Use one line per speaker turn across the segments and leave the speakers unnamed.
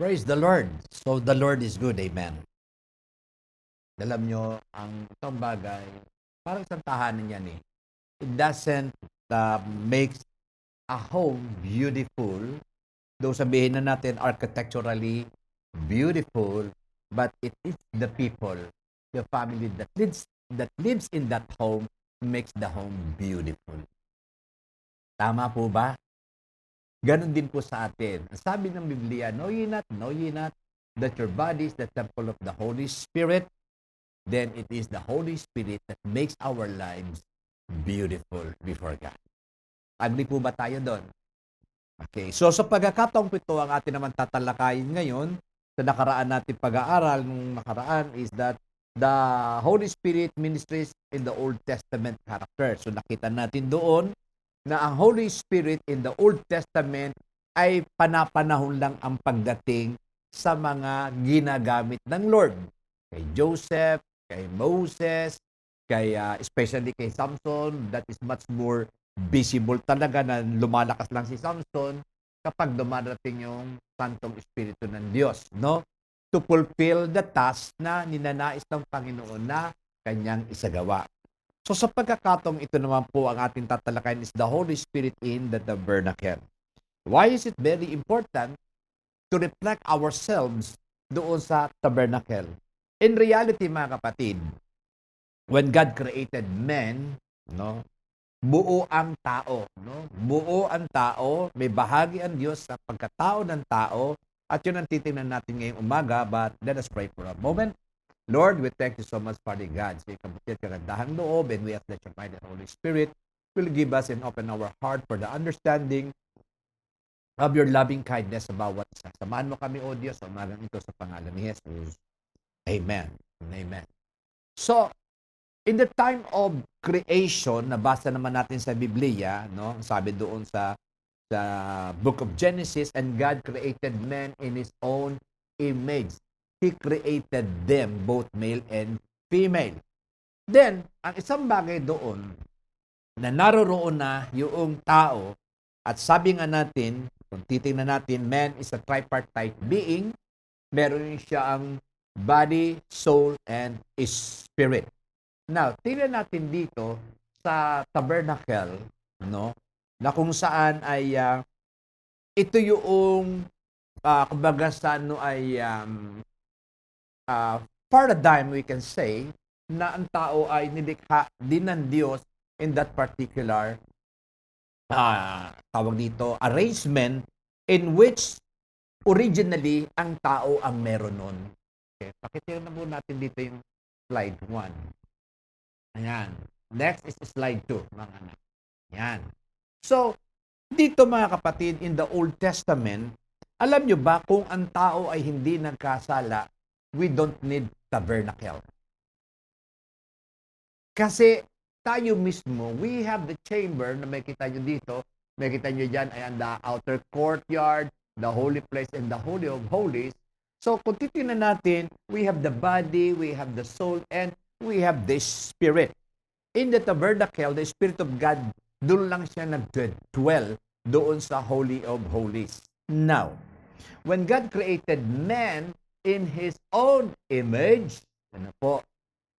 Praise the Lord. So the Lord is good. Amen. Alam nyo, ang itong bagay, parang isang tahanan yan eh. It doesn't make a home beautiful. Though sabihin na natin architecturally beautiful, but it is the people, the family that lives in that home makes the home beautiful. Tama po ba? Ganon din po sa atin. Ang sabi ng Biblia, know ye not that your body is the temple of the Holy Spirit, then it is the Holy Spirit that makes our lives beautiful before God. Agree po ba tayo doon? Okay, so sa pagkakataong ito, ang atin naman tatalakayin ngayon, sa nakaraan natin pag-aaral nung nakaraan is that the Holy Spirit ministries in the Old Testament character. So nakita natin doon na ang Holy Spirit in the Old Testament ay panapanahon lang ang pagdating sa mga ginagamit ng Lord. Kay Joseph, kay Moses, kay especially kay Samson, that is much more visible talaga na lumalakas lang si Samson kapag dumarating yung Santong Espiritu ng Diyos, no? To fulfill the task na ninanais ng Panginoon na kanyang isagawa. So sa pagkakataong ito naman po ang ating tatalakayin is the Holy Spirit in the tabernacle. Why is it very important to reflect ourselves doon sa tabernacle? In reality, mga kapatid, when God created man, no, buo ang tao, no? Buo ang tao, may bahagi ang Diyos sa pagkatao ng tao, at yun ang titingnan natin ngayong umaga, but let us pray for a moment. Lord, we thank you so much, Father God, sa ikabutit kagandahang loob, and we ask that your mighty Holy Spirit will give us and open our heart for the understanding of your loving kindness about what is. Samahan mo kami, O Diyos, sa umagang ito sa pangalan ni Jesus. Amen. Amen. So, in the time of creation, nabasa naman natin sa Biblia, no? Sabi doon sa book of Genesis, and God created man in His own image. He created them, both male and female. Then, ang isang bagay doon, na naroroon na yung tao, at sabi nga natin, kung titingnan natin, man is a tripartite being, meron siya ang body, soul, and spirit. Now, tingnan natin dito sa tabernacle, no, na kung saan ay ito yung kumbaga sa ano ay paradigm, we can say, na ang tao ay nilikha din ng Diyos in that particular tawag dito, arrangement in which originally ang tao ang meron nun. Okay, pakitira na po natin dito yung slide 1. Ayan. Next is slide 2, mga anak. Ayan. So, dito mga kapatid, in the Old Testament, alam nyo ba kung ang tao ay hindi nagkasala, we don't need tabernacle. Kasi tayo mismo, we have the chamber na makita nyo dito, makita nyo dyan ay ang the outer courtyard, the holy place, and the holy of holies. So kung titignan natin, we have the body, we have the soul, and we have the spirit. In the tabernacle, the Spirit of God, doon lang siya nag-dwell doon sa holy of holies. Now, when God created man in His own image, ano po,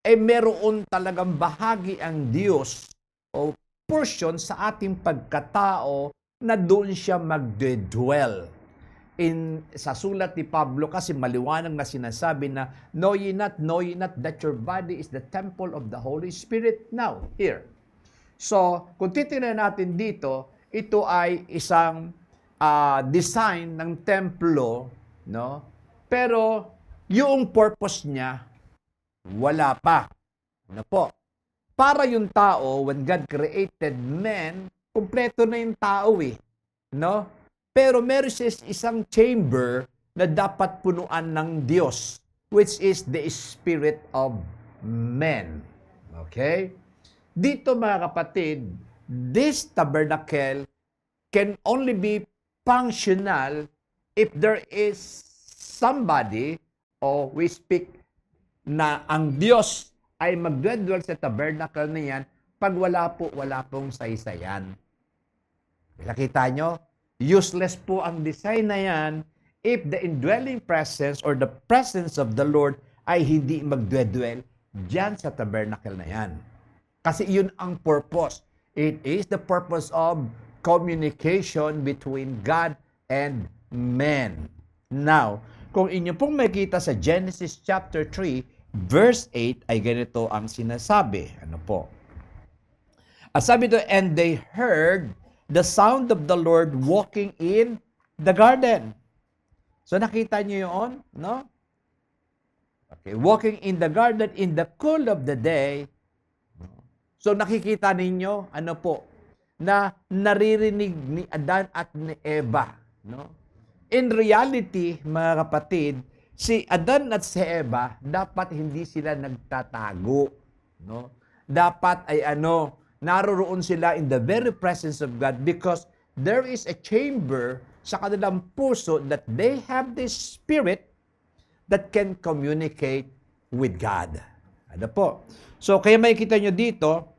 meron talagang bahagi ang Diyos o portion sa ating pagkatao na doon siya magde-dwell. Sa sulat ni Pablo kasi maliwanag na sinasabi na know ye not that your body is the temple of the Holy Spirit. Now, here. So, kung titingnan natin dito, ito ay isang design ng templo, no? Pero yung purpose niya wala pa. Ano po? Para yung tao, when God created man, kumpleto na yung tao eh. No? Pero meron siya isang chamber na dapat punuan ng Diyos, which is the spirit of man. Okay? Dito mga kapatid, this tabernacle can only be functional if there is somebody, or we speak na ang Diyos ay magdadwell sa tabernacle na yan pag wala pong saysayan. Nakita nyo? Useless po ang design na yan if the indwelling presence or the presence of the Lord ay hindi magdwedwell diyan sa tabernacle na yan. Kasi yun ang purpose. It is the purpose of communication between God and men. Now, kung inyo pong makita sa Genesis chapter 3, verse 8, ay ganito ang sinasabi. Ano po? At sabi doon, and they heard the sound of the Lord walking in the garden. So nakita niyo yun, no? Okay, walking in the garden in the cool of the day. So nakikita ninyo, ano po, na naririnig ni Adan at ni Eva, no? In reality, mga kapatid, si Adan at si Eva, dapat hindi sila nagtatago, no? Dapat ay naroroon sila in the very presence of God because there is a chamber sa kanilang puso that they have this spirit that can communicate with God. Ano po? So, kaya makikita nyo dito,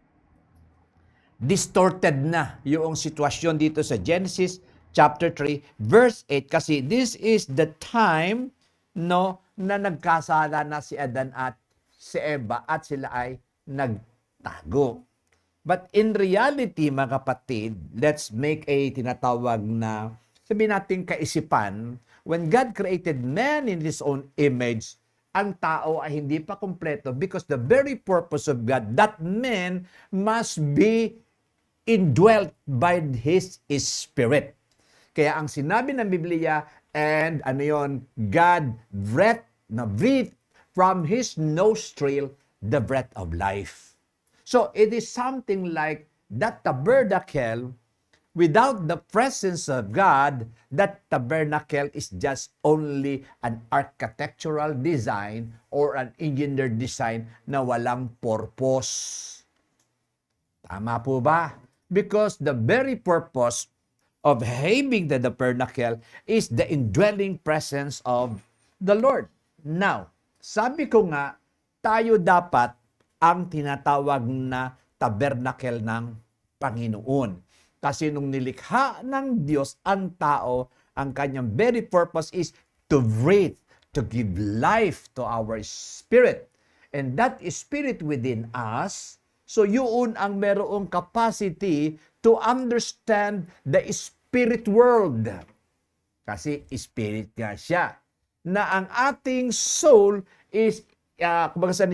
distorted na yung sitwasyon dito sa Genesis chapter 3, verse 8, kasi this is the time, no, na nagkasala na si Adan at si Eva at sila ay nagtago. But in reality, mga kapatid, let's make a tinatawag na, sabihin natin kaisipan, when God created man in His own image, ang tao ay hindi pa kumpleto because the very purpose of God, that man must be indwelt by His Spirit. Kaya ang sinabi ng Biblia, and God breathed from His nostril the breath of life. So it is something like that tabernacle, without the presence of God, that tabernacle is just only an architectural design or an engineer design na walang purpose. Tama po ba? Because the very purpose of having the tabernacle is the indwelling presence of the Lord. Now, sabi ko nga, tayo dapat ang tinatawag na tabernacle ng Panginoon. Kasi nung nilikha ng Diyos ang tao, ang kanyang very purpose is to breathe, to give life to our spirit. And that spirit within us, so yun ang merong capacity to understand the spirit world. Kasi spirit nga siya. Na ang ating soul is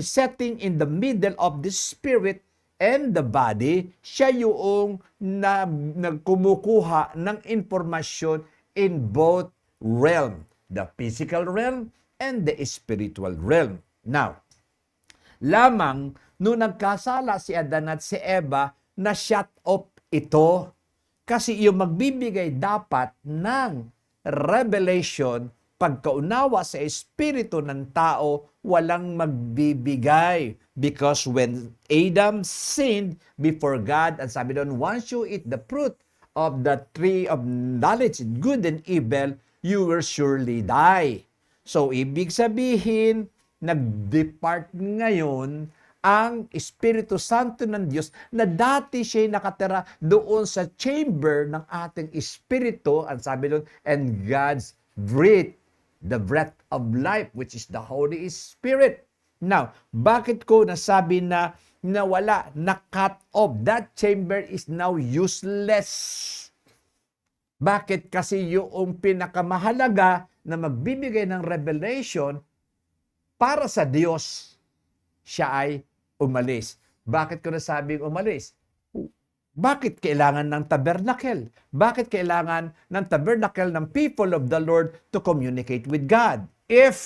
setting in the middle of the spirit and the body. Siya yung nagkumukuha ng informasyon in both realm, the physical realm and the spiritual realm. Now, lamang nung nagkasala si Adan at si Eva, na shut off ito. Kasi yung magbibigay dapat ng revelation, pagkaunawa sa espiritu ng tao, walang magbibigay. Because when Adam sinned before God, and sabi doon, once you eat the fruit of the tree of knowledge, good and evil, you will surely die. So, ibig sabihin, nag-depart ngayon ang Espiritu Santo ng Diyos na dati siya'y nakatira doon sa chamber ng ating Espiritu, ang sabi doon, and God's breathed the breath of life, which is the Holy Spirit. Now, bakit ko nasabi na nawala, na-cut off? That chamber is now useless. Bakit? Kasi yung pinakamahalaga na magbibigay ng revelation para sa Diyos, siya ay umalis. Bakit ko nasabing umalis? Bakit kailangan ng tabernacle? Bakit kailangan ng tabernacle ng people of the Lord to communicate with God? If,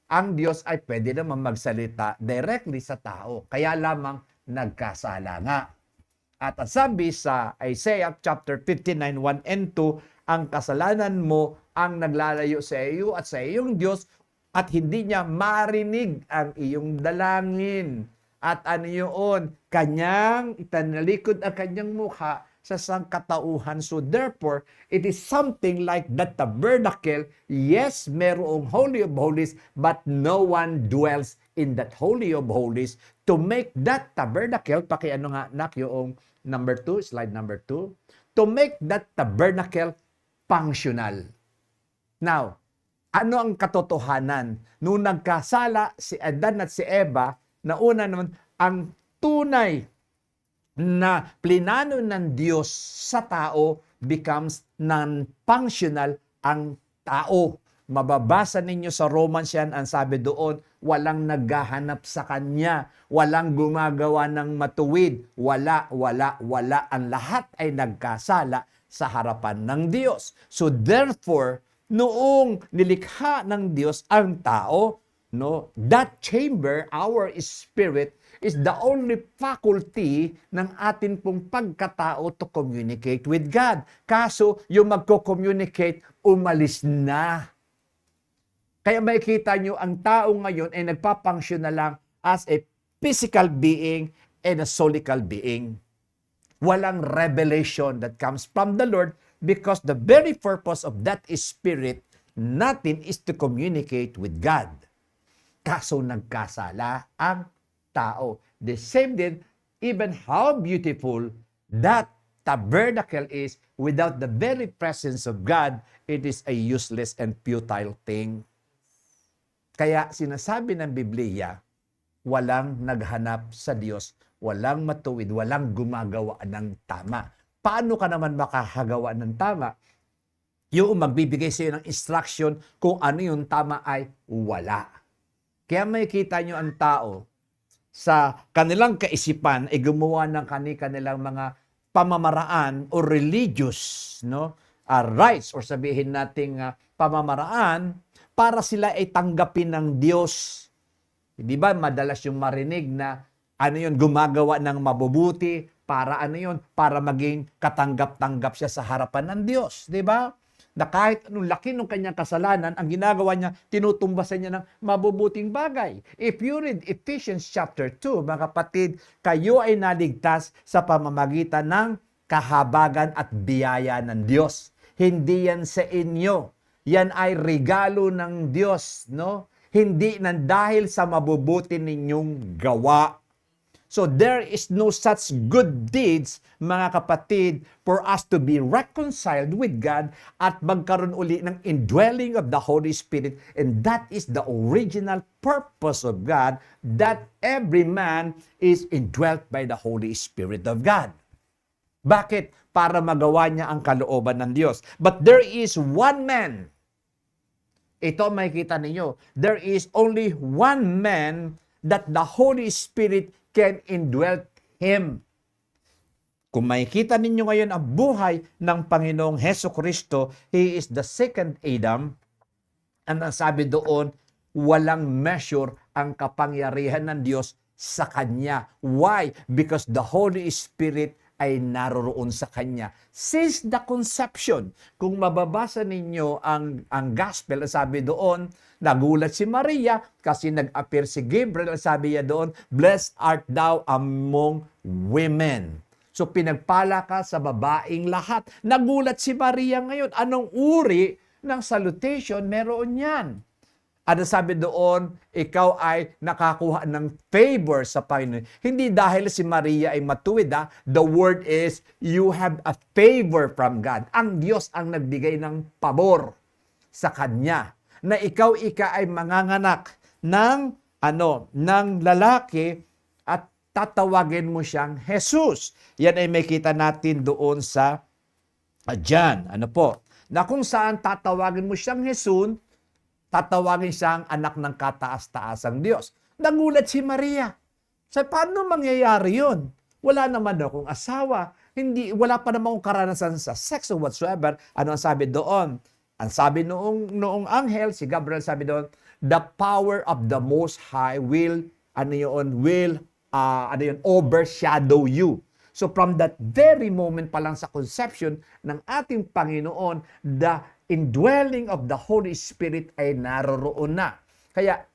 ang Diyos ay pwede naman magsalita directly sa tao. Kaya lamang nagkasala nga. At sabi sa Isaiah chapter 59, 1 and 2, ang kasalanan mo ang naglalayo sa iyo at sa iyong Diyos, at hindi niya marinig ang iyong dalangin. At yun? Kanyang itanalikod ang kanyang mukha sa sangkatauhan. So therefore, it is something like the tabernacle. Yes, merong Holy of Holies, but no one dwells in that Holy of Holies to make that tabernacle, nak, yung number 2, slide number 2, to make that tabernacle functional. Now, ano ang katotohanan? Nung nagkasala si Adan at si Eva, na una naman, ang tunay na plinano ng Diyos sa tao becomes non-functional ang tao. Mababasa ninyo sa Romans yan, ang sabi doon, walang naghahanap sa Kanya, walang gumagawa ng matuwid, wala. Ang lahat ay nagkasala sa harapan ng Diyos. So therefore, noong nilikha ng Diyos ang tao, no, that chamber, our spirit, is the only faculty ng atin pong pagkatao to communicate with God. Kaso, yung magko-communicate, umalis na. Kaya makikita nyo, ang tao ngayon ay nagpapangsyon na lang as a physical being and a soulical being. Walang revelation that comes from the Lord because the very purpose of that spirit natin is to communicate with God. Kaso nagkasala ang tao. The same din, even how beautiful that tabernacle is, without the very presence of God, it is a useless and futile thing. Kaya sinasabi ng Biblia, walang naghanap sa Diyos, walang matuwid, walang gumagawa ng tama. Paano ka naman makakagawa ng tama? Yung magbibigay sa iyo ng instruction kung ano yung tama ay wala. Kaya makikita nyo ang tao sa kanilang kaisipan ay gumawa ng kanilang mga pamamaraan o religious, no, rights, or sabihin nating pamamaraan para sila ay tanggapin ng Diyos. Di ba madalas yung marinig na ano yun, gumagawa ng mabubuti para ano yun, para maging katanggap-tanggap siya sa harapan ng Diyos. Di ba? Na kahit anong laki ng kanyang kasalanan, ang ginagawa niya, tinutumbasan niya ng mabubuting bagay. If you read Ephesians chapter 2, mga kapatid, kayo ay naligtas sa pamamagitan ng kahabagan at biyaya ng Diyos. Hindi yan sa inyo. Yan ay regalo ng Diyos, no? Hindi nang dahil sa mabubuti ninyong gawa. So there is no such good deeds, mga kapatid, for us to be reconciled with God at magkaroon uli ng indwelling of the Holy Spirit. And that is the original purpose of God, that every man is indwelt by the Holy Spirit of God. Bakit? Para magawa niya ang kalooban ng Diyos. But there is one man. Ito makikita ninyo. There is only one man that the Holy Spirit can indwell him. Kung makikita ninyo ngayon ang buhay ng Panginoong Hesukristo, He is the second Adam. Ang sabi doon, walang measure ang kapangyarihan ng Diyos sa Kanya. Why? Because the Holy Spirit ay naroroon sa Kanya. Since the conception, kung mababasa ninyo ang gospel, sabi doon, nagulat si Maria kasi nag-appear si Gabriel, sabi niya doon, blessed art thou among women. So pinagpala ka sa babaeng lahat. Nagulat si Maria ngayon. Anong uri ng salutation meron yan? At sabi doon, ikaw ay nakakuha ng favor sa Panginoon. Hindi dahil si Maria ay matuwid. The word is, you have a favor from God. Ang Diyos ang nagbigay ng pabor sa Kanya. Na ikaw ay manganganak ng lalaki at tatawagin mo siyang Jesus. Yan ay makita natin doon sa John. Ano po? Na kung saan tatawagin mo siyang Jesus, tatawagin siyang anak ng kataas-taasang Diyos. Nagulat si Maria. So, paano mangyayari yun? Wala naman akong asawa. Wala pa naman akong karanasan sa sex or whatsoever. Ano ang sabi doon? Ang sabi noong anghel, si Gabriel sabi doon, the power of the Most High will overshadow you. So from that very moment pa lang sa conception ng ating Panginoon, the indwelling of the Holy Spirit ay naroroon na. Kaya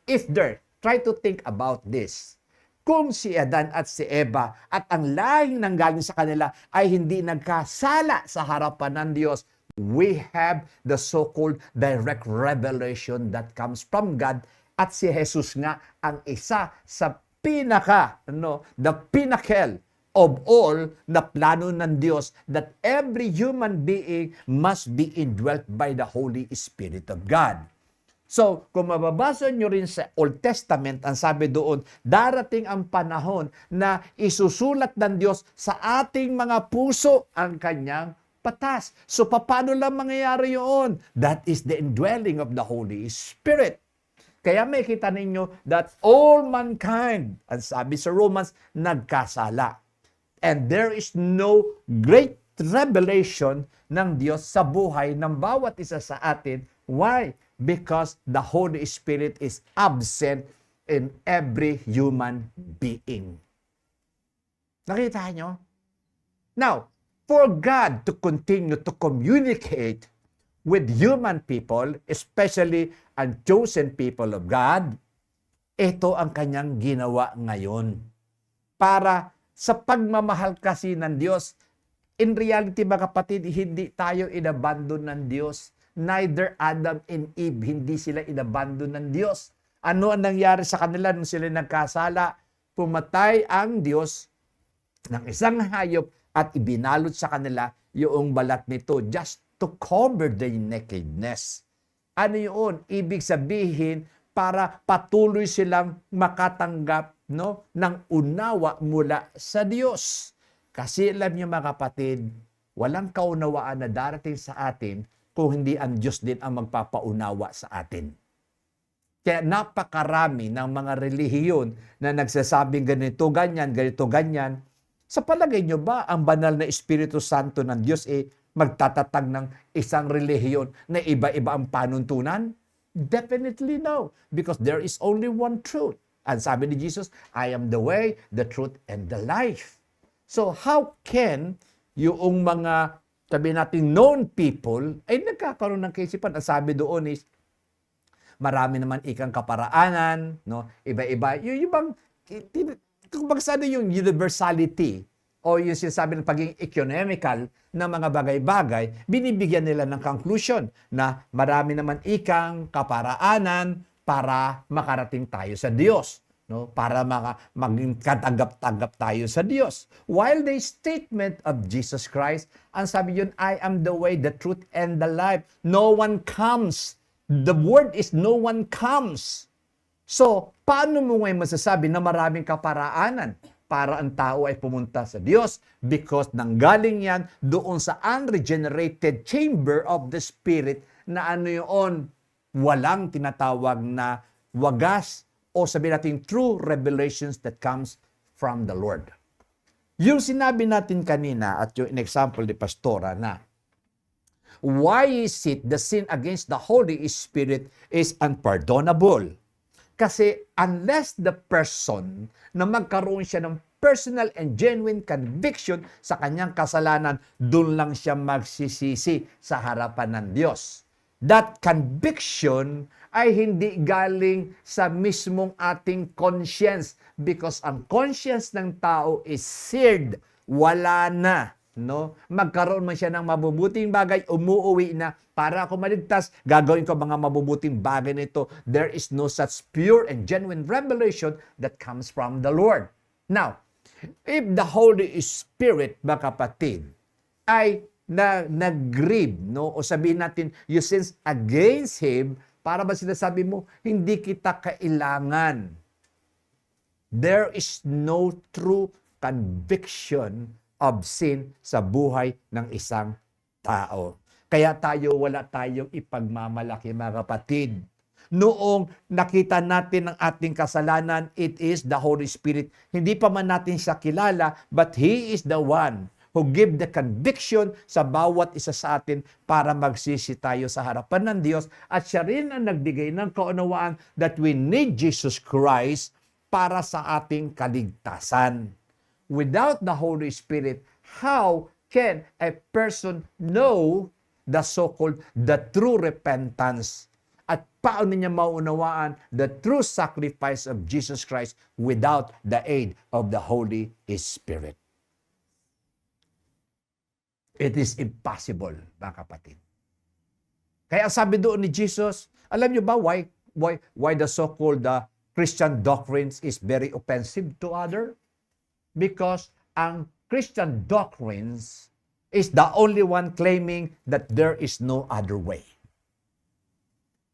try to think about this. Kung si Adan at si Eva at ang lahing nanggaling sa kanila ay hindi nagkasala sa harapan ng Diyos, we have the so-called direct revelation that comes from God, at si Jesus nga ang isa sa the pinnacle of all na plano ng Diyos that every human being must be indwelt by the Holy Spirit of God. So, kung mababasa nyo rin sa Old Testament, ang sabi doon, darating ang panahon na isusulat ng Diyos sa ating mga puso ang kanyang patas. So, paano lang mangyayari yun? That is the indwelling of the Holy Spirit. Kaya may kita ninyo that all mankind, ang sabi sa Romans, nagkasala. And there is no great revelation ng Diyos sa buhay ng bawat isa sa atin. Why? Because the Holy Spirit is absent in every human being. Nakita nyo? Now, for God to continue to communicate with human people, especially ang chosen people of God, ito ang kanyang ginawa ngayon. Para sa pagmamahal kasi ng Diyos, in reality mga kapatid, hindi tayo inabandon ng Diyos. Neither Adam and Eve, hindi sila inabandon ng Diyos. Ano ang nangyari sa kanila nung sila nagkasala? Pumatay ang Diyos ng isang hayop at ibinalot sa kanila yung balat nito just to cover their nakedness. Ano yun? Ibig sabihin, para patuloy silang makatanggap ng unawa mula sa Diyos. Kasi alam niyo mga kapatid, walang kaunawaan na darating sa atin kung hindi ang Diyos din ang magpapaunawa sa atin. Kaya napakarami ng mga relihiyon na nagsasabing ganito, ganyan, ganito, ganyan. Sa palagay nyo ba ang banal na Espiritu Santo ng Diyos magtatatag ng isang relihiyon na iba-iba ang panuntunan? Definitely no. Because there is only one truth. And sabi ni Jesus, I am the way, the truth, and the life. So how can yung mga, sabi natin, known people, ay nagkakaroon ng kaisipan? Ang sabi doon is, marami naman ikang kaparaanan, iba-iba. Yung bang, kung bagsado yung universality, o yung sinasabi ng pagiging economical na mga bagay-bagay, binibigyan nila ng conclusion na marami naman ikang kaparaanan para makarating tayo sa Diyos. Para maging katanggap-tanggap tayo sa Diyos. While the statement of Jesus Christ, ang sabi yun, I am the way, the truth, and the life. No one comes. The word is no one comes. So, paano mo ngayon masasabi na maraming kaparaanan para ang tao ay pumunta sa Diyos? Because nanggaling yan doon sa unregenerated chamber of the Spirit na ano yun, walang tinatawag na wagas o sabihin natin true revelations that comes from the Lord. Yung sinabi natin kanina at yung example ni Pastora na why is it the sin against the Holy Spirit is unpardonable? Kasi unless the person na magkaroon siya ng personal and genuine conviction sa kanyang kasalanan, doon lang siya magsisisi sa harapan ng Diyos. That conviction ay hindi galing sa mismong ating conscience because ang conscience ng tao is seared, wala na. Magkaroon man siya ng mabubuting bagay, umuuwi na, para ako maligtas, gagawin ko mga mabubuting bagay nito. There is no such pure and genuine revelation that comes from the Lord. Now, if the Holy Spirit, mga kapatid, ay nag-grieve, o sabihin natin, you sins against Him, para ba sinasabi mo, hindi kita kailangan. There is no true conviction of sin sa buhay ng isang tao. Kaya wala tayong ipagmamalaki, mga kapatid. Noong nakita natin ang ating kasalanan, it is the Holy Spirit. Hindi pa man natin siya kilala, but He is the one who give the conviction sa bawat isa sa atin para magsisi tayo sa harapan ng Diyos. At siya rin ang nagbigay ng kaunawaan that we need Jesus Christ para sa ating kaligtasan. Without the Holy Spirit, how can a person know the so-called the true repentance? At paano niya maunawaan the true sacrifice of Jesus Christ without the aid of the Holy Spirit? It is impossible, mga kapatid. Kaya sabi doon ni Jesus, alam niyo ba why the so-called Christian doctrines is very offensive to other? Because ang Christian doctrines is the only one claiming that there is no other way.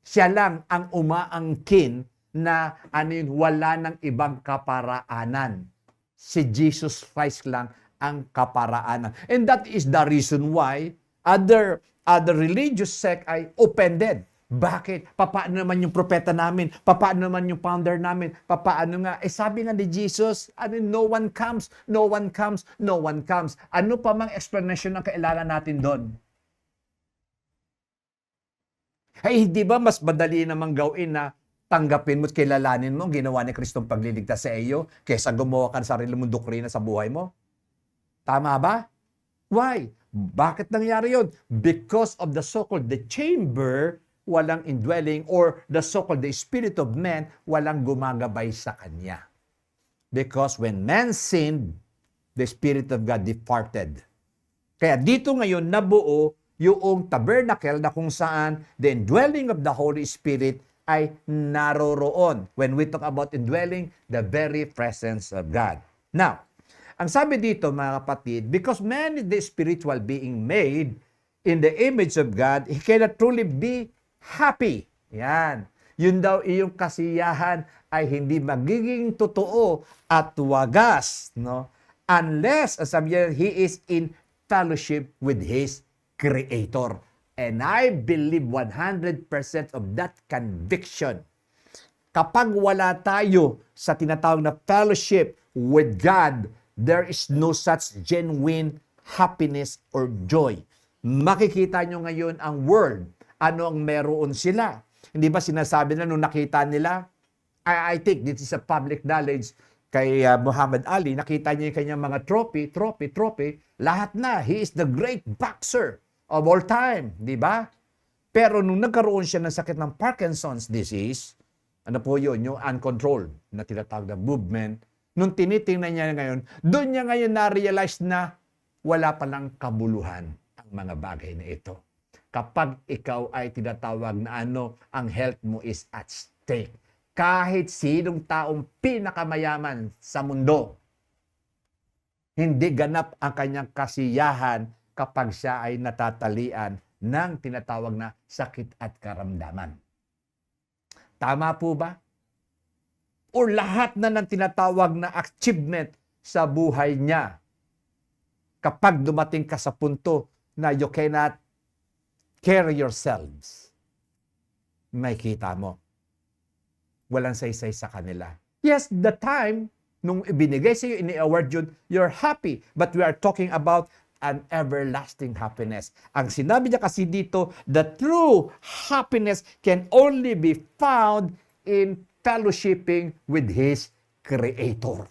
Siya lang ang umaangkin na wala ng ibang kaparaanan. Si Jesus Christ lang ang kaparaanan. And that is the reason why other religious sect ay offended. Bakit? Papaano naman yung propeta namin? Papaano naman yung founder namin? Papaano nga? Sabi nga ni Jesus, no one comes, no one comes, no one comes. Ano pa mang explanation ang kailangan natin doon? Ay, di ba mas madali namang gawin na tanggapin mo at kilalanin mo ang ginawa ni Kristong pagliligtas sa iyo kaysa gumawa ka ng sarili mong doktrina sa buhay mo? Tama ba? Why? Bakit nangyari yun? Because of the so-called the chamber, walang indwelling, or the so-called the spirit of man, walang gumagabay sa kanya. Because when man sinned, the Spirit of God departed. Kaya dito ngayon nabuo yung tabernacle na kung saan the indwelling of the Holy Spirit ay naroroon. When we talk about indwelling, the very presence of God. Now, ang sabi dito mga kapatid, because man is the spiritual being made in the image of God, he cannot truly be happy. Yan. Yun daw iyong kasiyahan ay hindi magiging totoo at wagas, no? Unless, as sabi niya, he is in fellowship with his Creator. And I believe 100% of that conviction. Kapag wala tayo sa tinatawag na fellowship with God, there is no such genuine happiness or joy. Makikita nyo ngayon ang world. Ano ang meron sila? Hindi ba sinasabi na nung nakita nila? I think this is a public knowledge kay Muhammad Ali. Nakita niya yung kanyang mga trophy. Lahat na. He is the great boxer of all time. Di ba? Pero nung nagkaroon siya ng sakit ng Parkinson's disease, ano po yun? Yung uncontrolled na tinatawag na movement. Nung tinitingnan niya ngayon, doon niya ngayon na-realize na wala palang kabuluhan ang mga bagay na ito. Kapag ikaw ay tinatawag na ang health mo is at stake. Kahit sinong taong pinakamayaman sa mundo, hindi ganap ang kanyang kasiyahan kapag siya ay natatalian ng tinatawag na sakit at karamdaman. Tama po ba? O lahat na ng tinatawag na achievement sa buhay niya, kapag dumating ka sa punto na you cannot carry yourselves, may kita mo, walang saysay sa kanila. Yes, the time, nung ibinigay sa iyo, ini-award yun, you're happy. But we are talking about an everlasting happiness. Ang sinabi niya kasi dito, the true happiness can only be found in fellowshipping with His Creator.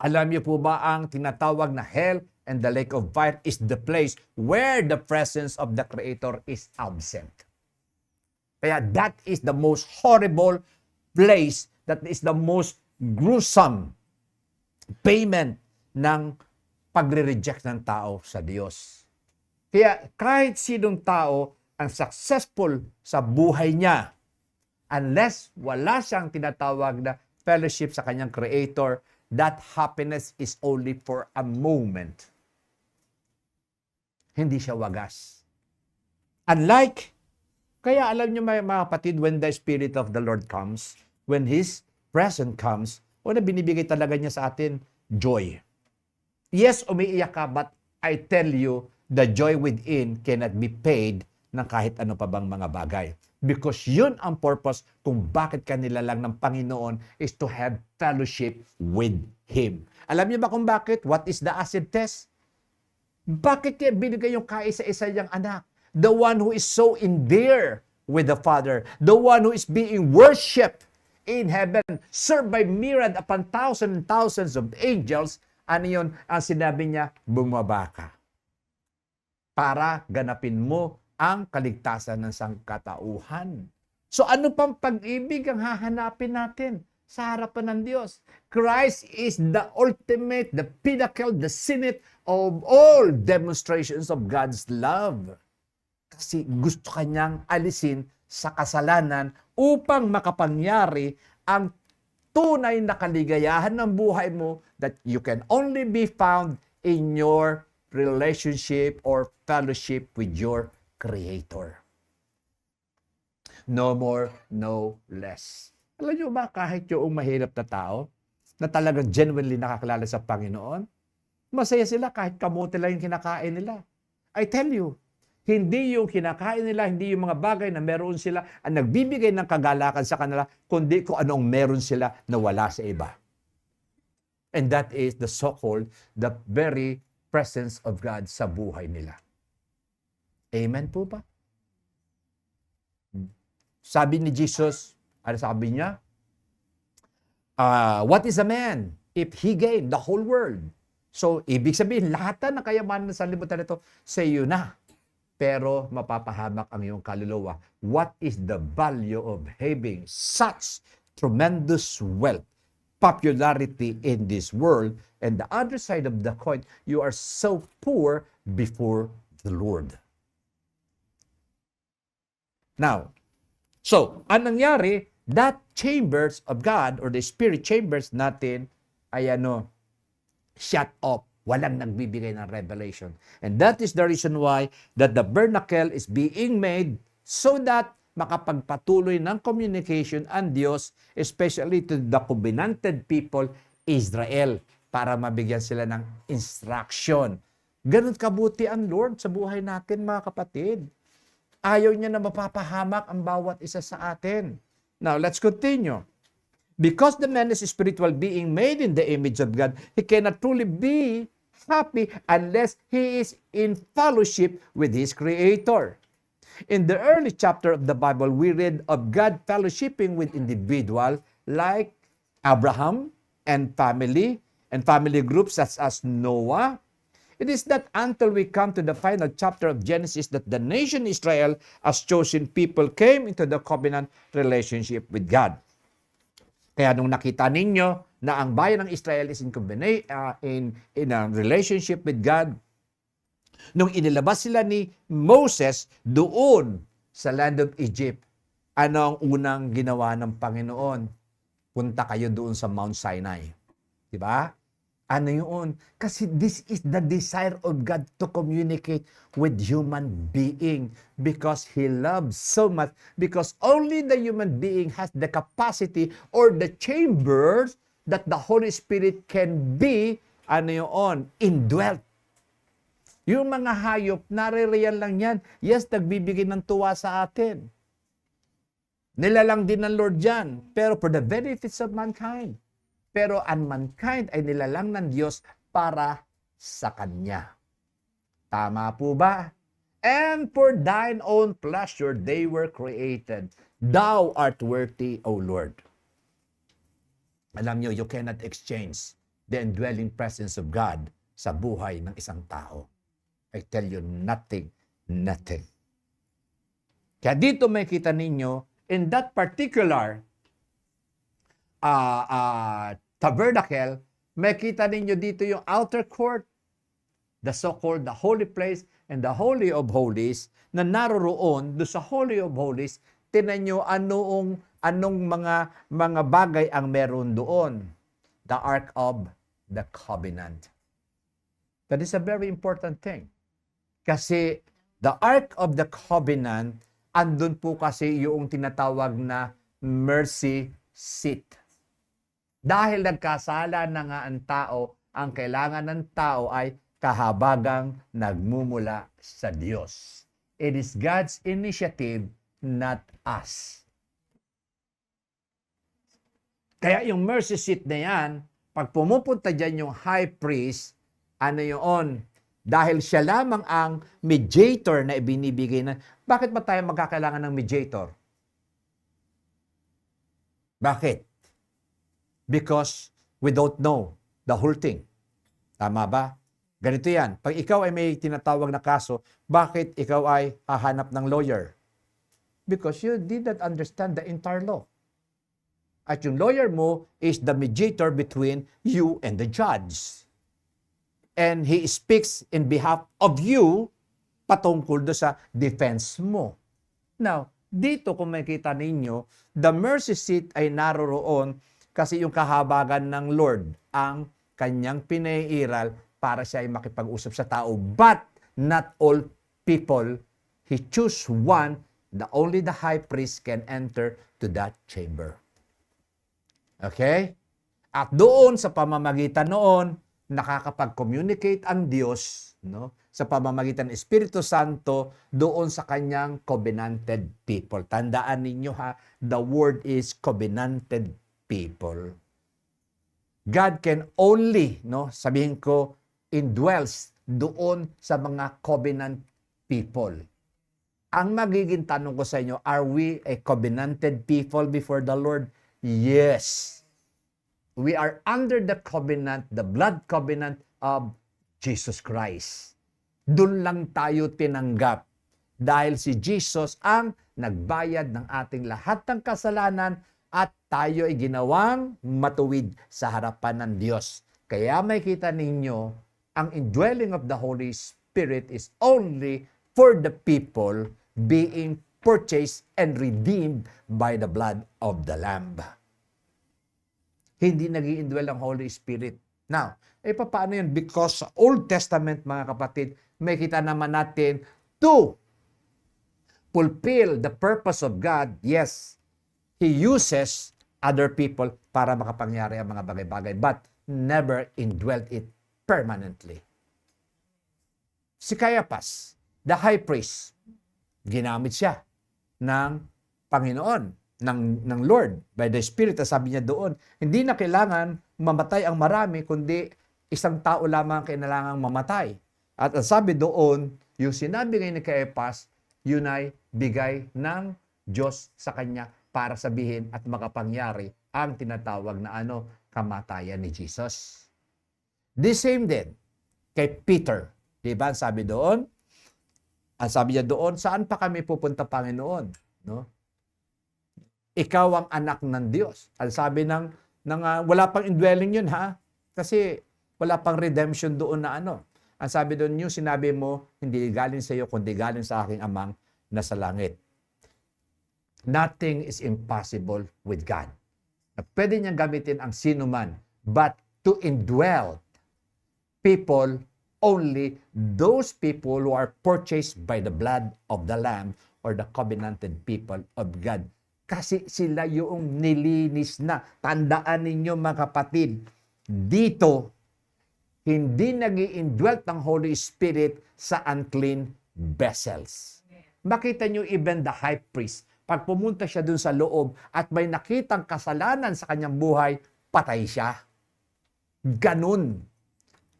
Alam niyo po ba ang tinatawag na hell and the lake of fire is the place where the presence of the Creator is absent. Kaya that is the most horrible place, that is the most gruesome payment ng pagre-reject ng tao sa Diyos. Kaya kahit sinong tao ang successful sa buhay niya, unless wala siyang tinatawag na fellowship sa kanyang Creator, that happiness is only for a moment. Hindi siya wagas. Unlike, kaya alam niyo mga kapatid, when the Spirit of the Lord comes, when His presence comes, binibigay talaga niya sa atin joy. Yes, umiiyak ka, but I tell you, the joy within cannot be paid ng kahit ano pa bang mga bagay. Because yun ang purpose kung bakit ka nilalang ng Panginoon is to have fellowship with Him. Alam niyo ba kung bakit? What is the acid test? Bakit kaya binigay yung kaisa-isa niyang anak? The one who is so endeared with the Father. The one who is being worshipped in heaven, served by myriad upon thousands and thousands of angels. Ano yun? Ang sinabi niya, bumaba ka. Para ganapin mo ang kaligtasan ng sangkatauhan. So ano pang pag-ibig ang hahanapin natin sa harapan ng Diyos? Christ is the ultimate, the pinnacle, the zenith of all demonstrations of God's love. Kasi gusto kanyang alisin sa kasalanan upang makapangyari ang tunay na kaligayahan ng buhay mo that you can only be found in your relationship or fellowship with your Creator. No more, no less. Alam nyo ba, kahit yung mahirap na tao, na talagang genuinely nakakilala sa Panginoon, masaya sila kahit kamote lang yung kinakain nila. I tell you, hindi yung kinakain nila, hindi yung mga bagay na meron sila ang nagbibigay ng kagalakan sa kanila, kundi kung anong meron sila na wala sa iba. And that is the so-called, the very presence of God sa buhay nila. Amen po ba? Sabi ni Jesus, ano sabi niya? What is a man if he gained the whole world? So, ibig sabihin, lahat na ng kayamanan sa libutan nito, sa iyo na. Pero mapapahamak ang iyong kaluluwa. What is the value of having such tremendous wealth, popularity in this world, and the other side of the coin, you are so poor before the Lord. Now, so, anong nangyari? That chambers of God or the spirit chambers natin ay shut off. Walang nagbibigay ng revelation. And that is the reason why that the bernacle is being made so that makapagpatuloy ng communication ang Diyos, especially to the covenanted people, Israel, para mabigyan sila ng instruction. Ganun kabuti ang Lord sa buhay natin, mga kapatid. Ayaw niya na mapapahamak ang bawat isa sa atin. Now, let's continue. Because the man is a spiritual being made in the image of God, he cannot truly be happy unless he is in fellowship with his Creator. In the early chapter of the Bible, we read of God fellowshipping with individuals like Abraham and family groups such as Noah. It is not until we come to the final chapter of Genesis that the nation Israel, as chosen people, came into the covenant relationship with God. Kaya nung nakita ninyo na ang bayan ng Israel is in a relationship with God, nung inilabas sila ni Moses doon sa land of Egypt, ano ang unang ginawa ng Panginoon? Punta kayo doon sa Mount Sinai. Diba? Ano yun? Kasi this is the desire of God to communicate with human being because He loves so much, because only the human being has the capacity or the chambers that the Holy Spirit can be, indwelt. Yung mga hayop, naririyan lang yan. Yes, nagbibigay ng tuwa sa atin. Nilalang din ng Lord yan, pero for the benefits of mankind. Pero ang mankind ay nilalang ng Diyos para sa Kanya. Tama po ba? And for thine own pleasure they were created. Thou art worthy, O Lord. Alam nyo, you cannot exchange the indwelling presence of God sa buhay ng isang tao. I tell you, nothing. Kaya dito may kita ninyo, in that particular tabernacle, may kita ninyo dito yung outer court, the so-called the holy place and the holy of holies, na naroroon do sa holy of holies. Tinan nyo anong mga bagay ang meron doon. The Ark of the Covenant. That is a very important thing. Kasi the Ark of the Covenant, andun po kasi yung tinatawag na mercy seat. Dahil nagkasala na nga ang tao, ang kailangan ng tao ay kahabagang nagmumula sa Diyos. It is God's initiative, not us. Kaya yung mercy seat na yan, pag pumupunta dyan yung high priest, dahil siya lamang ang mediator na ibinibigay na, bakit ba tayo magkakailangan ng mediator? Bakit? Because we don't know the whole thing. Tama ba? Ganito yan. Pag ikaw ay may tinatawag na kaso, bakit ikaw ay hahanap ng lawyer? Because you did not understand the entire law. At yung lawyer mo is the mediator between you and the judge. And he speaks in behalf of you patungkol do sa defense mo. Now, dito kung makita ninyo, the mercy seat ay naroroon Kasi yung kahabagan ng Lord ang kanyang pinaiiral para siya ay makipag-usap sa tao. But not all people. He choose one, only the high priest can enter to that chamber. Okay? At doon sa pamamagitan noon, nakakapag-communicate ang Diyos, no? Sa pamamagitan ng Espiritu Santo doon sa kanyang covenanted people. Tandaan ninyo ha, the word is covenanted people. God can only, no, sabihin ko, indwells doon sa mga covenant people. Ang magiging tanong ko sa inyo, are we a covenanted people before the Lord? Yes. We are under the covenant, the blood covenant of Jesus Christ. Doon lang tayo tinanggap dahil si Jesus ang nagbayad ng ating lahat ng kasalanan at tayo ay ginawang matuwid sa harapan ng Diyos. Kaya may kita ninyo, ang indwelling of the Holy Spirit is only for the people being purchased and redeemed by the blood of the Lamb. Hindi nag-i-indwell ang Holy Spirit. Now, paano yun? Because sa Old Testament, mga kapatid, may kita naman natin to fulfill the purpose of God. Yes, He uses other people para makapangyari ang mga bagay-bagay, but never indwelt it permanently. Si Caiaphas, the high priest, ginamit siya ng Panginoon, ng Lord, by the Spirit. Sabi niya doon, hindi na kailangan mamatay ang marami, kundi isang tao lamang kailangang mamatay. At ang sabi doon, yung sinabi ngayon ni Caiaphas, yun ay bigay ng Diyos sa kanya para sabihin at makapangyari ang tinatawag na kamatayan ni Jesus. The same din kay Peter. Diba? Ang sabi niya doon, saan pa kami pupunta, Panginoon? No? Ikaw ang anak ng Diyos. Ang sabi wala pang indwelling yun ha, kasi wala pang redemption doon na Ang sabi doon, yung sinabi mo, hindi galing sa iyo, kundi galing sa aking amang nasa langit. Nothing is impossible with God. Na pwede niyang gamitin ang sino man, but to indwell people, only those people who are purchased by the blood of the Lamb or the covenanted people of God. Kasi sila yung nilinis na. Tandaan ninyo mga kapatid, dito, hindi nag-i-indwelt ng Holy Spirit sa unclean vessels. Makita nyo even the high priest, pag pumunta siya dun sa loob at may nakitang kasalanan sa kanyang buhay, patay siya. Ganun.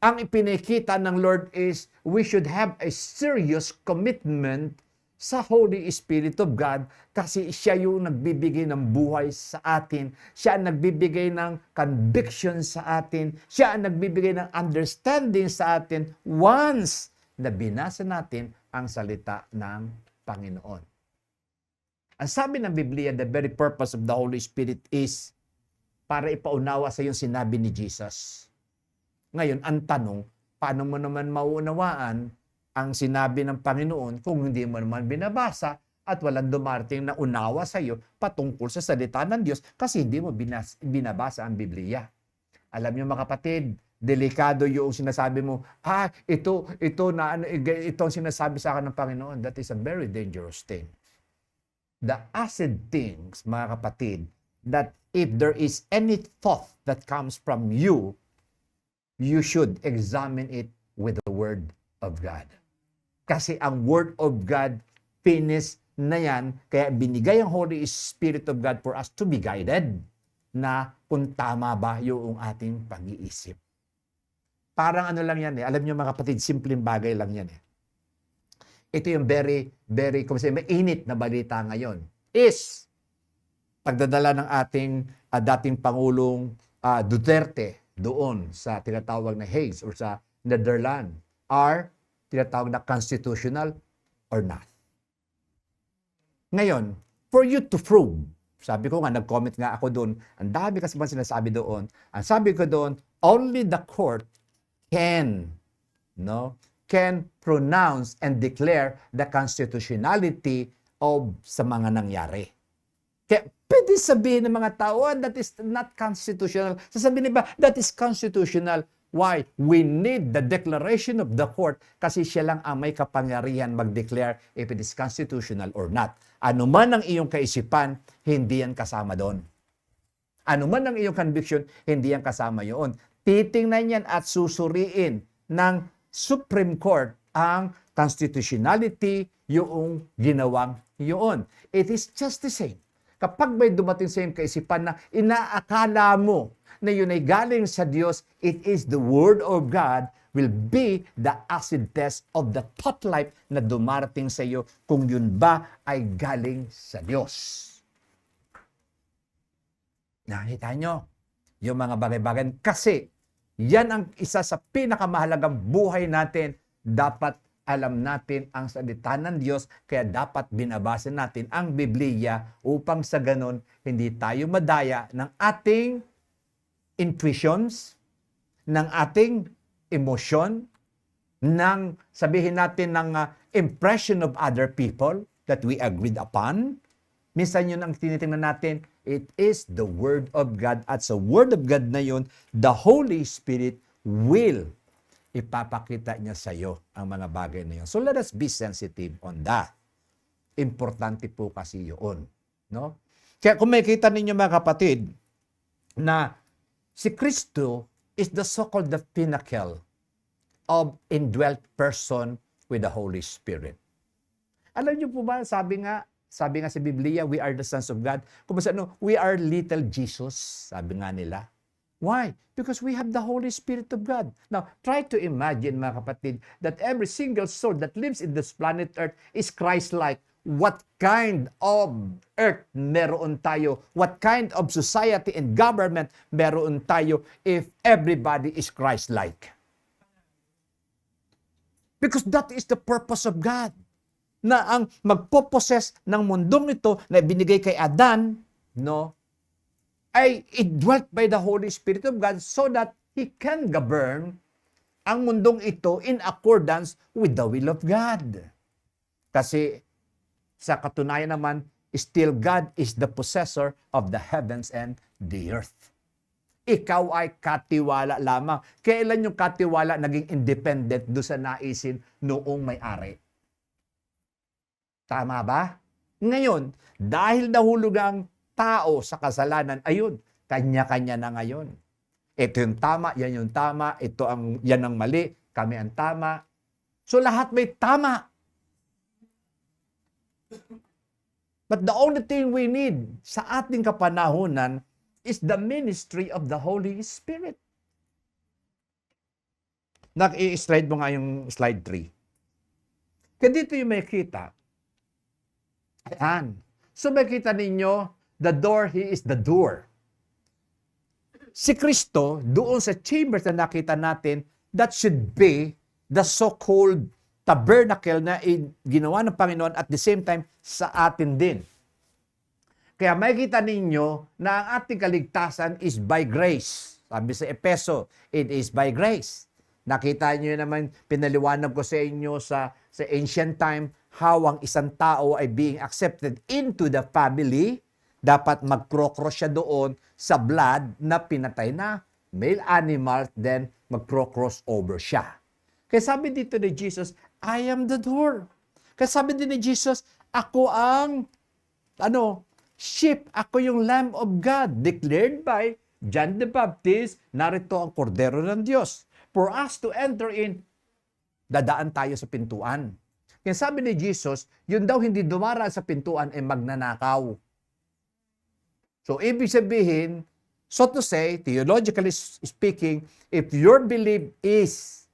Ang ipinakita ng Lord is we should have a serious commitment sa Holy Spirit of God kasi siya yung nagbibigay ng buhay sa atin. Siya ang nagbibigay ng conviction sa atin. Siya ang nagbibigay ng understanding sa atin once na binasa natin ang salita ng Panginoon. Ang sabi ng Biblia, the very purpose of the Holy Spirit is para ipaunawa sa yung sinabi ni Jesus. Ngayon, ang tanong, paano mo naman mauunawaan ang sinabi ng Panginoon kung hindi mo naman binabasa at walang dumarating na unawa sa iyo patungkol sa salita ng Diyos kasi hindi mo binabasa ang Biblia. Alam niyo mga kapatid, delikado yung sinasabi mo, ito ang sinasabi sa akin ng Panginoon. That is a very dangerous thing. The acid things, mga kapatid, that if there is any thought that comes from you, you should examine it with the Word of God. Kasi ang Word of God, finished na yan, kaya binigay ang Holy Spirit of God for us to be guided na kung tama ba yung ating pag-iisip. Parang lang yan alam niyo mga kapatid, simpleng bagay lang yan Ito yung very, mainit na balita ngayon is pagdadala ng ating dating Pangulong Duterte doon sa tinatawag na Hague or sa Netherlands are tinatawag na constitutional or not. Ngayon, for you to prove, sabi ko nga, nag-comment nga ako doon, ang dami kasi man sinasabi doon, ang sabi ko doon, only the court can pronounce and declare the constitutionality of sa mga nangyari. Kaya pwede sabihin ng mga tao, that is not constitutional. Sasabihin nila, that is constitutional. Why? We need the declaration of the court kasi siya lang ang may kapangyarihan mag-declare if it is constitutional or not. Ano man ang iyong kaisipan, hindi yan kasama doon. Ano man ang iyong conviction, hindi yan kasama yun. Titingnan yan at susuriin ng Supreme Court ang constitutionality yung ginawang yun. It is just the same. Kapag may dumating sa iyong kaisipan na inaakala mo na yun ay galing sa Diyos, it is the Word of God will be the acid test of the thought life na dumarating sa iyo kung yun ba ay galing sa Diyos. Nakita nyo yung mga bagay-bagay. Kasi yan ang isa sa pinakamahalagang buhay natin. Dapat alam natin ang salita ng Diyos, kaya dapat binabasa natin ang Biblia upang sa ganon hindi tayo madaya ng ating intuitions, ng ating emotion, ng sabihin natin ng impression of other people that we agreed upon. Minsan yun ang tinitingnan natin, it is the Word of God. At sa Word of God na yun, the Holy Spirit will ipapakita niya sa iyo ang mga bagay na yun. So let us be sensitive on that. Importante po kasi yun. No? Kaya kung makikita ninyo mga kapatid, na si Kristo is the so-called the pinnacle of indwelt person with the Holy Spirit. Alam niyo po ba, sabi nga sa Biblia, we are the sons of God. Kung we are little Jesus, sabi nga nila. Why? Because we have the Holy Spirit of God. Now, try to imagine, mga kapatid, that every single soul that lives in this planet Earth is Christ-like. What kind of earth meron tayo? What kind of society and government meron tayo if everybody is Christ-like? Because that is the purpose of God. Na ang magpopossess ng mundong ito na binigay kay Adan, no, ay indwelt by the Holy Spirit of God so that He can govern ang mundong ito in accordance with the will of God. Kasi sa katunayan naman, still God is the possessor of the heavens and the earth. Ikaw ay katiwala lamang. Kailan yung katiwala naging independent do sa naisin noong may-ari? Tama ba? Ngayon, dahil nahulog ang tao sa kasalanan, ayun, kanya-kanya na ngayon. Ito yung tama, yan yung tama, yan ang mali, kami ang tama. So lahat may tama. But the only thing we need sa ating kapanahunan is the ministry of the Holy Spirit. I-slide mo nga yung slide 3. Kaya dito yung makita. Ayan. So makita ninyo, the door, He is the door. Si Kristo, doon sa chambers na nakita natin, that should be the so-called tabernacle na ginawa ng Panginoon at the same time sa atin din. Kaya makikita ninyo na ang ating kaligtasan is by grace. Sabi sa Epeso, it is by grace. Nakita niyo naman, pinaliwanag ko sa inyo sa ancient time, how ang isang tao ay being accepted into the family. Dapat mag-procross siya doon sa blood na pinatay na male animal, then mag-procross over siya. Kaya sabi dito ni Jesus, I am the door. Kaya sabi din ni Jesus, ako ang, sheep, ako yung Lamb of God, declared by John the Baptist, narito ang kordero ng Diyos. For us to enter in, dadaan tayo sa pintuan. Kaya sabi ni Jesus, yun daw hindi dumaraan sa pintuan ay magnanakaw. So, ibig sabihin, so to say, theologically speaking, if your belief is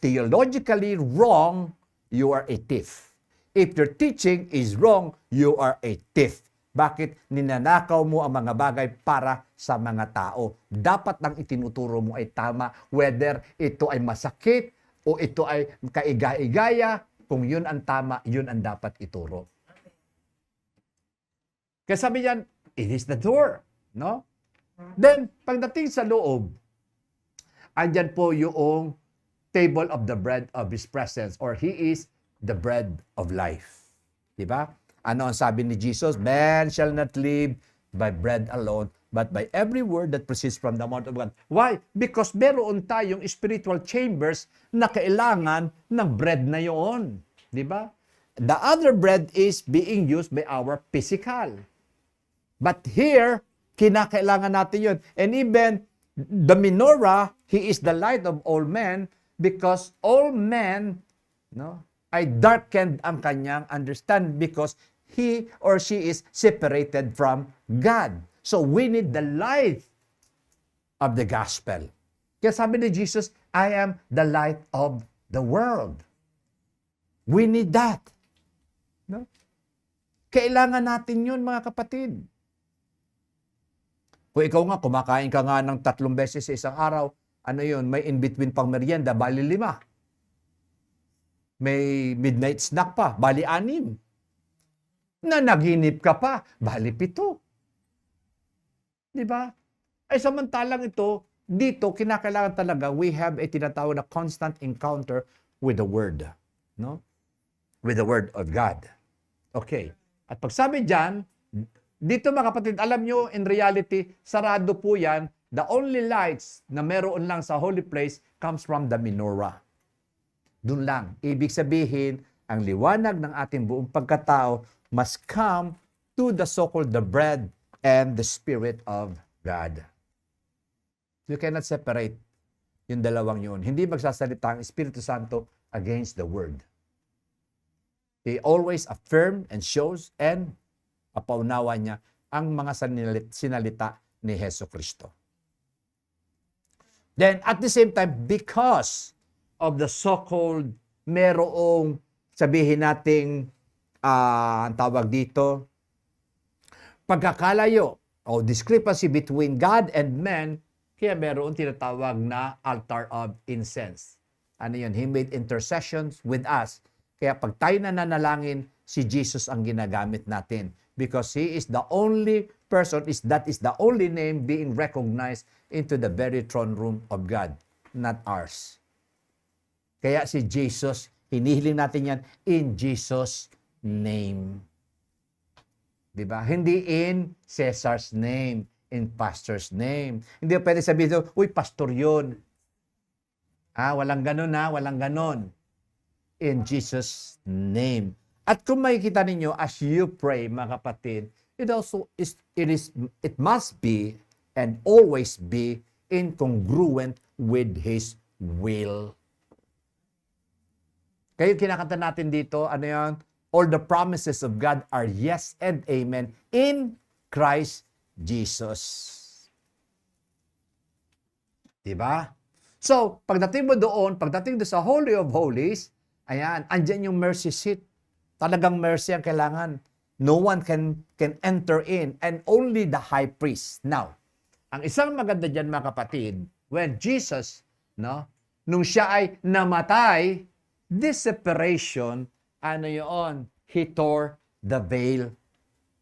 theologically wrong, you are a thief. If your teaching is wrong, you are a thief. Bakit? Ninanakaw mo ang mga bagay para sa mga tao. Dapat lang itinuturo mo ay tama, whether ito ay masakit o ito ay kaiga-igaya, kung yun ang tama, yun ang dapat ituro. Kaya sabi niyan, it is the door. No? Then, pagdating sa loob, andyan po yung table of the bread of His presence, or He is the bread of life. Diba? Ano ang sabi ni Jesus? Man shall not live by bread alone, but by every word that proceeds from the mouth of God. Why? Because meron tayong spiritual chambers na kailangan ng bread na yon. Di ba? The other bread is being used by our physical. But here, kinakailangan natin yun. And even the menorah, he is the light of all men because all men, no, ay darkened ang kanyang understand because he or she is separated from God. So we need the light of the gospel. Kaya sabi ni Jesus, I am the light of the world. We need that. No? Kailangan natin yun, mga kapatid. Kung ikaw nga, kumakain ka nga ng 3 beses sa isang araw, ano yun, may in-between pang merienda, bali 5. May midnight snack pa, bali 6. Nanaginip ka pa, bali 7. Di ba? Ay samantalang ito, dito, kinakailangan talaga, we have a tinatawag na constant encounter with the Word. No? With the Word of God. Okay. At pag sabi dyan, dito mga kapatid, alam nyo, in reality, sarado po yan. The only lights na meron lang sa holy place comes from the menorah. Doon lang. Ibig sabihin, ang liwanag ng ating buong pagkatao must come to the so-called the bread and the Spirit of God. You cannot separate yung dalawang yun. Hindi magsasalita ang Espiritu Santo against the Word. He always affirm and shows and paunawa niya ang mga sinalita ni Hesus Kristo. Then, at the same time, because of the so-called merong, sabihin nating, ang tawag dito, pagkakalayo o discrepancy between God and man, kaya meron tinatawag na altar of incense. Ano yun? He made intercessions with us. Kaya pag tayo na nanalangin, si Jesus ang ginagamit natin. Because He is the only person, that is the only name being recognized into the very throne room of God, not ours. Kaya si Jesus, hinihiling natin yan in Jesus' name. Diba? Hindi in Caesar's name, in pastor's name. Hindi pwede sabihin doon, uy, pastor yun. Walang ganun walang ganun. In Jesus' name. At kung makikita ninyo, as you pray, mga kapatid, it must be and always be incongruent with His will. Kaya kinakanta natin dito, ano yan? All the promises of God are yes and amen in Christ Jesus. Diba? So, pagdating mo doon sa Holy of Holies, ayan, andyan yung mercy seat. Talagang mercy ang kailangan. No one can enter in and only the high priest. Now, ang isang maganda dyan mga kapatid, when Jesus, nung siya ay namatay, this separation, ano yun? He tore the veil.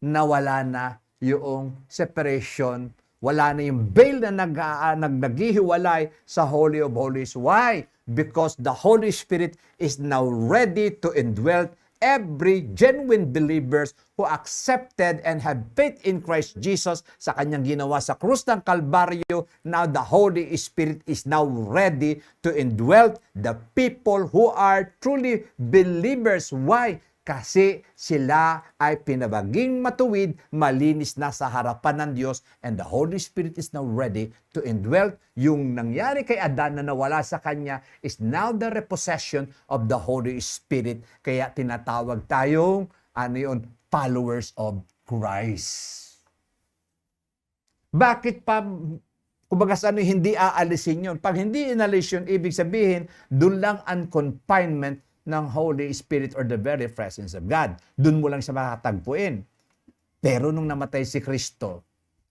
Nawala na yung separation. Wala na yung veil na naghihiwalay sa Holy of Holies. Why? Because the Holy Spirit is now ready to indwell every genuine believers who accepted and have faith in Christ Jesus sa kanyang ginawa sa krus ng Kalbaryo. Now the Holy Spirit is now ready to indwell the people who are truly believers. Why? Kasi sila ay pinabaging matuwid, malinis na sa harapan ng Diyos, and the Holy Spirit is now ready to indwell. Yung nangyari kay Adan na nawala sa kanya is now the repossession of the Holy Spirit. Kaya tinatawag tayong, followers of Christ. Bakit pa, kumbaga hindi aalisin yun? Pag hindi inalis yun, ibig sabihin, doon lang ang confinement ng Holy Spirit or the very presence of God. Doon mo lang siya makatagpuin. Pero nung namatay si Kristo,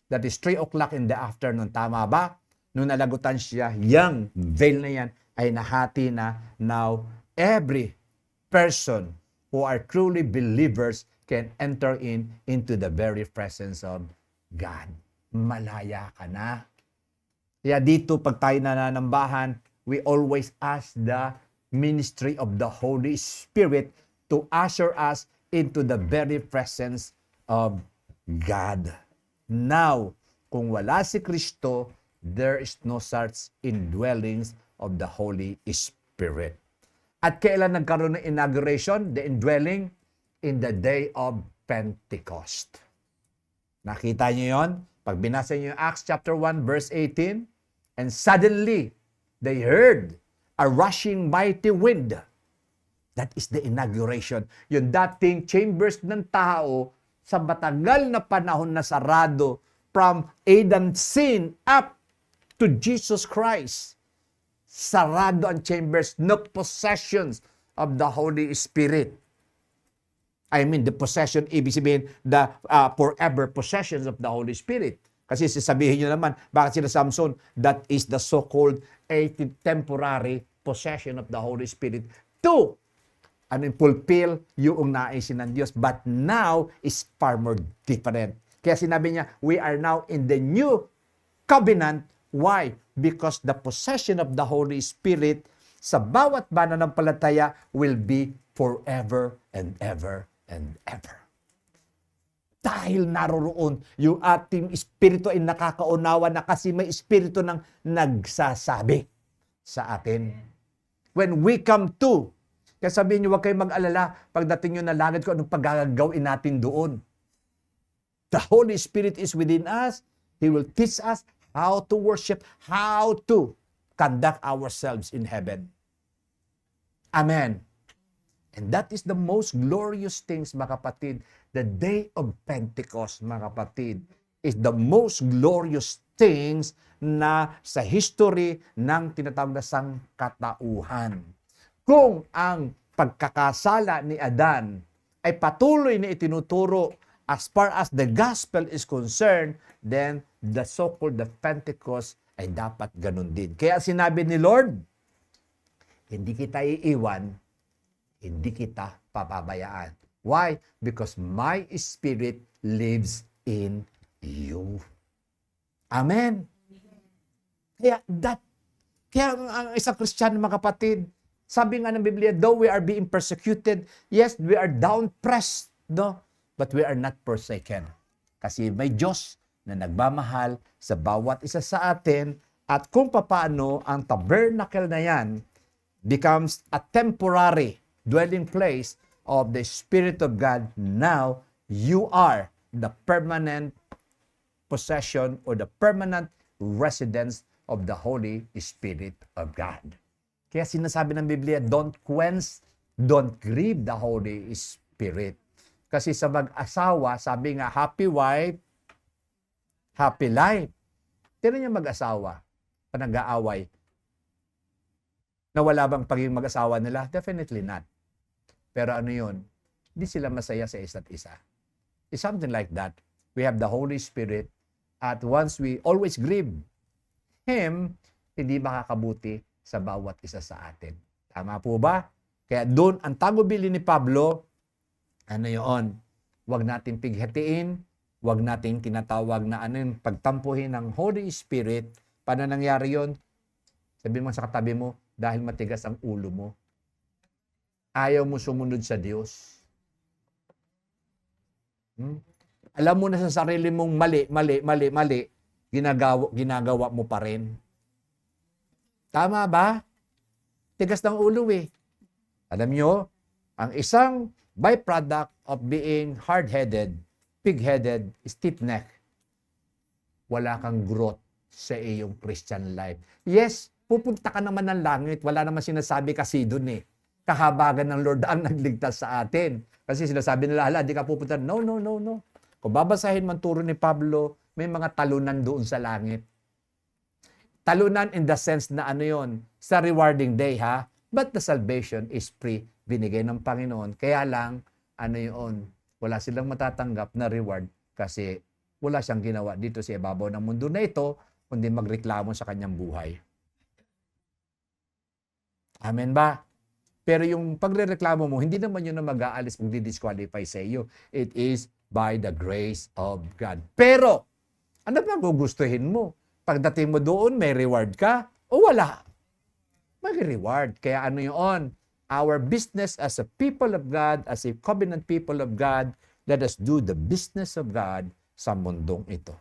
that is 3 o'clock in the afternoon, tama ba? Nung nalagutan siya, yung veil na yan ay nahati na. Now, every person who are truly believers can enter into the very presence of God. Malaya ka na. Kaya dito, pag tayo nananambahan, we always ask the ministry of the Holy Spirit to usher us into the very presence of God. Now, kung wala si Kristo, there is no such indwellings of the Holy Spirit. At kailan nagkaroon ng inauguration, the indwelling? In the day of Pentecost. Nakita niyo yon? Pag binasa niyo yung Acts chapter 1 verse 18, and suddenly they heard a rushing mighty wind. That is the inauguration. Yung dating chambers ng tao sa matagal na panahon na sarado from Adam sin up to Jesus Christ. Sarado ang chambers, no possessions of the Holy Spirit. I mean, the possession, ibig sabihin, the forever possessions of the Holy Spirit. Kasi sasabihin nyo naman, bakit sila Samson? That is the so-called temporary possession of the Holy Spirit to fulfill yung naisin ng Diyos. But now is far more different. Kaya sinabi niya, we are now in the new covenant. Why? Because the possession of the Holy Spirit sa bawat mananampalataya will be forever and ever and ever. Dahil naroroon yung ating espiritu ay nakakaunawa na kasi may espiritu ng nagsasabi sa atin. When we come to, kaya sabihin nyo, huwag kayong mag-alala pagdating nyo na langit ko, anong paggagawin natin doon. The Holy Spirit is within us. He will teach us how to worship, how to conduct ourselves in heaven. Amen. And that is the most glorious things, mga kapatid. The day of Pentecost, mga kapatid, is the most glorious things na sa history ng tinatawag na sangkatauhan. Kung ang pagkakasala ni Adan ay patuloy na itinuturo as far as the gospel is concerned, then the so-called the Pentecost ay dapat ganun din. Kaya sinabi ni Lord, hindi kita iiwan, hindi kita papabayaan. Why? Because my Spirit lives in you. Amen. Kaya ang isang Kristiyano, mga kapatid, sabi nga ng Biblia, though we are being persecuted, yes, we are down-pressed, no? But we are not forsaken. Kasi may Diyos na nagmamahal sa bawat isa sa atin, at kung papaano ang tabernacle na yan becomes a temporary dwelling place of the Spirit of God. Now, you are the permanent possession or the permanent residence of the Holy Spirit of God. Kaya sinasabi ng Biblia, don't quench, don't grieve the Holy Spirit. Kasi sa mag-asawa, sabi nga, happy wife, happy life. Tira niya mag-asawa, panag-aaway. Nawala bang pagiging mag-asawa nila? Definitely not. Pero ano yun? Hindi sila masaya sa isa't isa. It's something like that. We have the Holy Spirit, at once we always grieve Him, hindi makakabuti sa bawat isa sa atin. Tama po ba? Kaya doon, ang tagubili ni Pablo, ano yun? Huwag natin pighatiin, huwag natin tinatawag na pagtampuhin ng Holy Spirit. Paano nangyari yun? Sabi mo sa katabi mo, dahil matigas ang ulo mo. Ayaw mo sumunod sa Diyos. Alam mo na sa sarili mong mali, ginagawa mo pa rin. Tama ba? Tigas ng ulo eh. Alam nyo, ang isang byproduct of being hard-headed, pig-headed, stiff-necked, wala kang growth sa iyong Christian life. Yes, pupunta ka naman ng langit. Wala naman sinasabi kasi dun eh. Kahabagan ng Lord ang nagligtas sa atin. Kasi sinasabi nila, hala, di ka pupunta. No. Kung babasahin man turo ni Pablo, may mga talunan doon sa langit. Talunan in the sense na ano yon, sa rewarding day ha, but the salvation is free, binigay ng Panginoon. Kaya lang, ano yun, wala silang matatanggap na reward kasi wala siyang ginawa dito sa ibabaw ng mundo na ito, kundi magreklamo sa kanyang buhay. Amen ba? Pero yung pagrereklamo mo, hindi naman yun na mag-aalis, magdi-disqualify sa iyo. It is by the grace of God. Pero, ano ba gugustuhin mo? Pagdating mo doon, may reward ka? O wala? May reward. Kaya ano yun? our business as a people of God, as a covenant people of God, let us do the business of God sa mundong ito.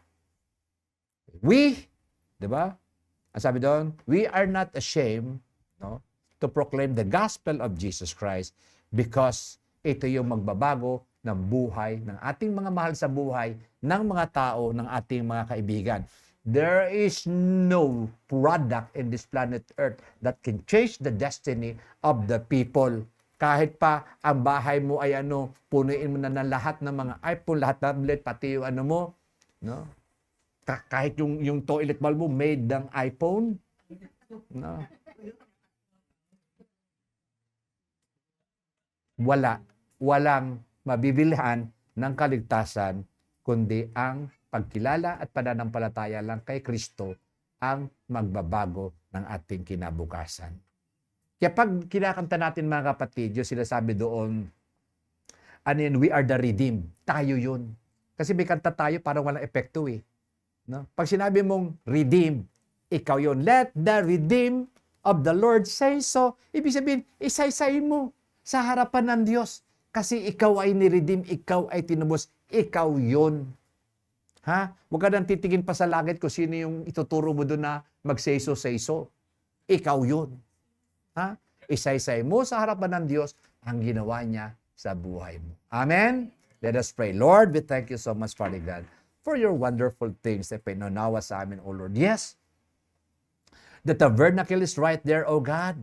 We, di ba? Ang sabi doon, we are not ashamed, no, to proclaim the gospel of Jesus Christ because ito yung magbabago ng buhay ng ating mga mahal sa buhay, ng mga tao, ng ating mga kaibigan. There is no product in this planet Earth that can change the destiny of the people. Kahit pa ang bahay mo ay punuin mo na ng lahat ng mga iPhone, lahat ng tablet, pati yung mo, no? Kahit yung toilet bowl mo made ng iPhone, no? Walang mabibilhan ng kaligtasan kundi ang pagkilala at pananampalataya lang kay Kristo ang magbabago ng ating kinabukasan. Kaya pag kinakanta natin mga kapatid, yung sila sabi doon, we are the redeemed. Tayo yun. Kasi may kanta tayo parang walang epekto eh. No? Pag sinabi mong redeemed, ikaw yun. Let the redeemed of the Lord say so. Ibig sabihin, isaysayin mo sa harapan ng Diyos. Kasi ikaw ay niredeem, ikaw ay tinubos, ikaw yun. Ha? Huwag ka nang titingin pa sa langit kung sino yung ituturo mo doon na mag-say-so. Ikaw yun. Ha? Isaysay mo sa harapan ng Diyos ang ginawa niya sa buhay mo. Amen? Let us pray. Lord, we thank you so much, Father God, for your wonderful things na pinanawa sa amin, O Lord. Yes, the tabernacle is right there, O God.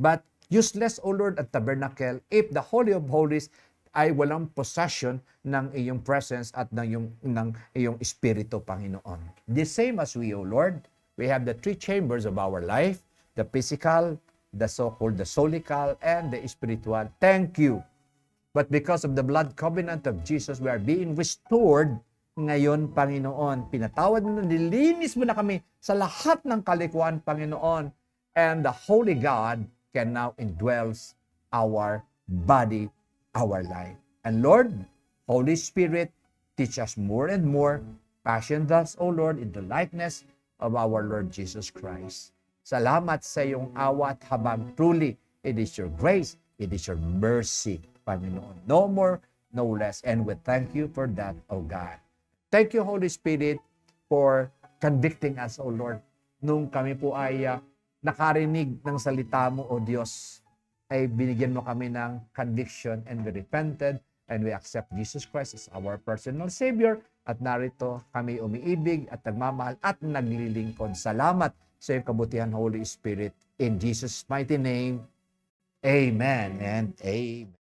But useless, O Lord, at tabernacle if the Holy of Holies ay walang possession ng iyong presence at ng iyong Espiritu, Panginoon. The same as we, O Lord, we have the three chambers of our life, the physical, the so-called the soulical, and the spiritual. Thank you. But because of the blood covenant of Jesus, we are being restored ngayon, Panginoon. Pinatawad mo na, nilinis mo na kami sa lahat ng kalikuan, Panginoon. And the Holy God can now indwells our body, our life. And Lord, Holy Spirit, teach us more and more. Passion thus, O Lord, in the likeness of our Lord Jesus Christ. Salamat sa iyong awa at habang truly, it is your grace, it is your mercy, Panginoon. No more, no less. And we thank you for that, O God. Thank you, Holy Spirit, for convicting us, O Lord. Nung kami po ay nakarinig ng salita mo, O Diyos, ay binigyan mo kami ng conviction and we repented and we accept Jesus Christ as our personal Savior. At narito kami umiibig at nagmamahal at naglilingkod. Salamat sa iyong kabutihan, Holy Spirit. In Jesus' mighty name, amen and amen.